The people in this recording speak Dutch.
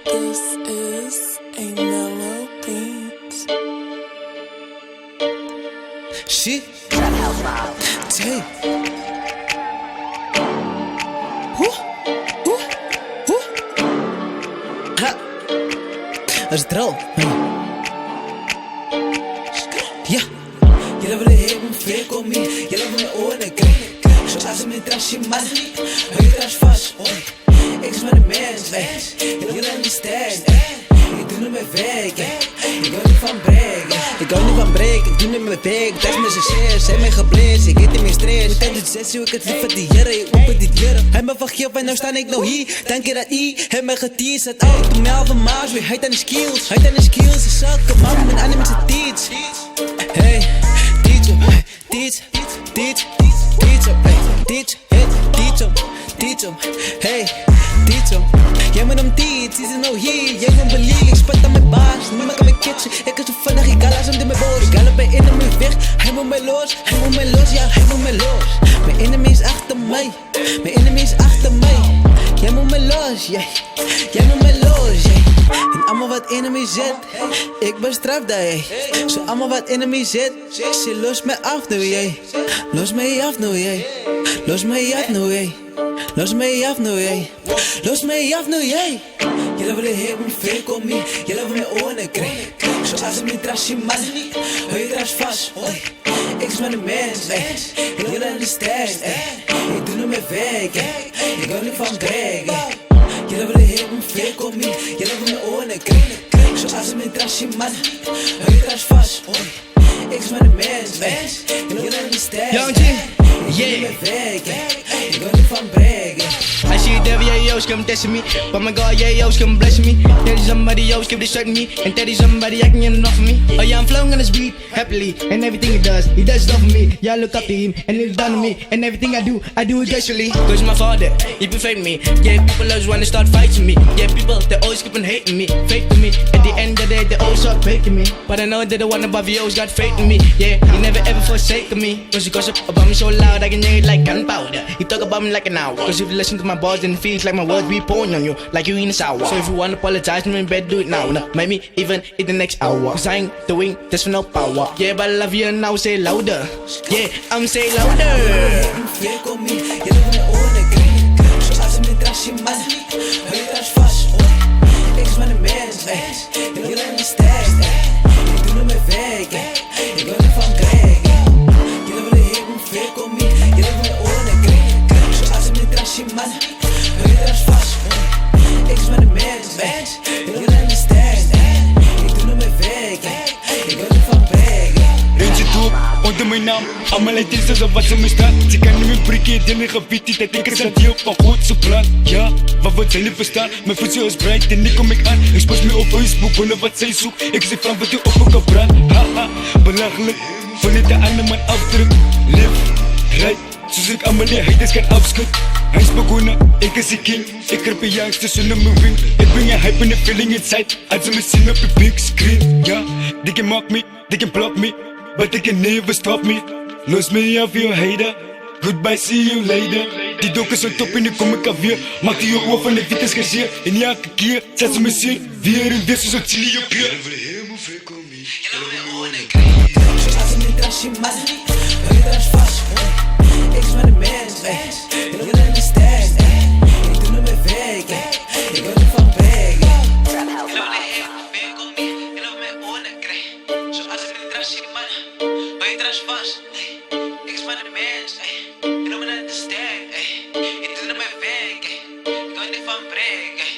This is a mellow beat. Shit. Tape. Ha. Dat is droog. Ja. Jullie willen hebben veel kom me. Jullie willen oren krijgen. Zoals ze me trasje man. Hou je tras vast. Ik is maar een mens. Jullie willen niet sterk. Ik doe nu mijn werk. Ik hou niet van breken. Ik hou niet van breken. Ik doe nu mijn werk. Dat is mijn succes. Hij mij geblezen. Ik eet in mijn stress. Met tijd doet 6 uur. Ik het lief van die jaren. Ik open dit jaren. Hij me vergeef. En nou sta ik nou hier. Dank je dat hij. Hij me geteased. Het oud. Toen mij al van maas. Weer hij aan de skills. Hij aan de skills. Ze zakken. Man met anime ze teach. Hey. Teach hem. Teach. Teach. Teach hem. Teach. Teach hem. Teach hem. Hey. Teach hem. Jij moet hem teach. Is er nou hier. Jij moet beliegen. Ik spat aan mijn baas. Niemand kan mijn kitchen. Ik is zo vandaag. Ik ga laat hem in mijn boos. Ik ga bij enemy weg. Hij moet mij los. Hij moet mij los. Ja, hij moet mij los. Mijn enemy is achter mij. Mijn enemy is achter mij. Jij moet mij los. Jij moet mij los. En allemaal wat enemy zet. Ik bestraf dat jij. Zo allemaal wat enemy zet. Ze los mij af nu jij. Los mij af nu jij. Los mij af nu jij. Los mij af nu jij. Los mij af nu jij. Jullie willen hebben veel kom me. Jullie willen mijn oren krijgen. Zoals ze me trasje man. Hou je tras vast. Ik is maar een mens. Jullie willen niet sterk. Ik doe nu mijn werk. Ik hou niet van breken. Jullie willen hebben veel kom me. Jullie willen mijn oren krijgen. Zoals ze me trasje man. Hou je tras vast. Ik is maar een mens. Jullie willen niet sterk. Young G, yeah. Ik hou niet van breken. I see the devil, yeah, yo, come testing me. But my God, yeah, yo, come blessing me. There is somebody else, keep distracting me. And there is somebody acting enough for me. Oh, yeah, I'm flowing on his beat, happily. And everything he does love for me. Yeah, I look up to him, and he's done to me. And everything I do it gracefully. Cause my father, he befriend me. Yeah, people always wanna start fighting me. Yeah, people, they always keep on hating me, faking me. At the end of the day, they always start faking me. But I know that the one above you always got faith in me. Yeah, he never ever forsaken me. Cause he gossip about me so loud, I can hear it like gunpowder. He talk about me like an hour. Cause if you listen to my bars, then it feels like my words be pouring on you, like you in a sour. So if you wanna apologize, then better do it now. Maybe even in the next hour. Cause I ain't doing this for no power. Yeah, but I love you and now say louder. Yeah, I'm say louder. Veel kom me, jullie willen oren krijgen. Zoals ze me trasje man. Hou je tras vast. Ik is maar een mens. Jullie willen niet sterk. Ik doe nu mijn werk. Ik hou niet van breken. Jullie willen hebben veel kom me. Jullie willen oren krijgen. Zoals ze me trasje man. Hou je tras vast. Ik is maar een mens. Jullie willen niet sterk. Ik doe nu mijn werk. Ik hou niet van breken. Eentje doop, onder mijn naam. Allemaal uit deze zo wat ze me staat. Ze kan niet meer prikken, deel in gebied. Die tijd ik is aan deel van Godse plan. Ja, wat wordt zij niet verstaan? Mijn voedsel is bright en nu kom ik aan. Ik post me op Facebook, wonder wat zij zoekt. Ik zeg van wat je op ook brand. Haha, belachelijk. Voel je de andere man afdruk. Live, right. Zoals ik allemaal die haters kan afschudden. Hij is begonnen, ik is die king. Ik heb een youngster zonder mijn wing. Ik ben een hype en een feeling inside. Als ze me zien op de big screen. Ja, they can mock me, they can block me, but they can never stop me. Los me af, you hater. Goodbye, see you later. Die dok is zo top en nu kom ik alweer. Maak die oor van de witte is gezeer. En elke keer zet ze me zien. Weer en weer zo chilly op hier. Zoals ze me trasje man. Hou je tras vast. Ik is maar een mens. Jullie willen niet sterk. Ik doe nu mijn werk. Ik hou niet van breken. Ik doe nu mijn werk. Ik hou niet van breken.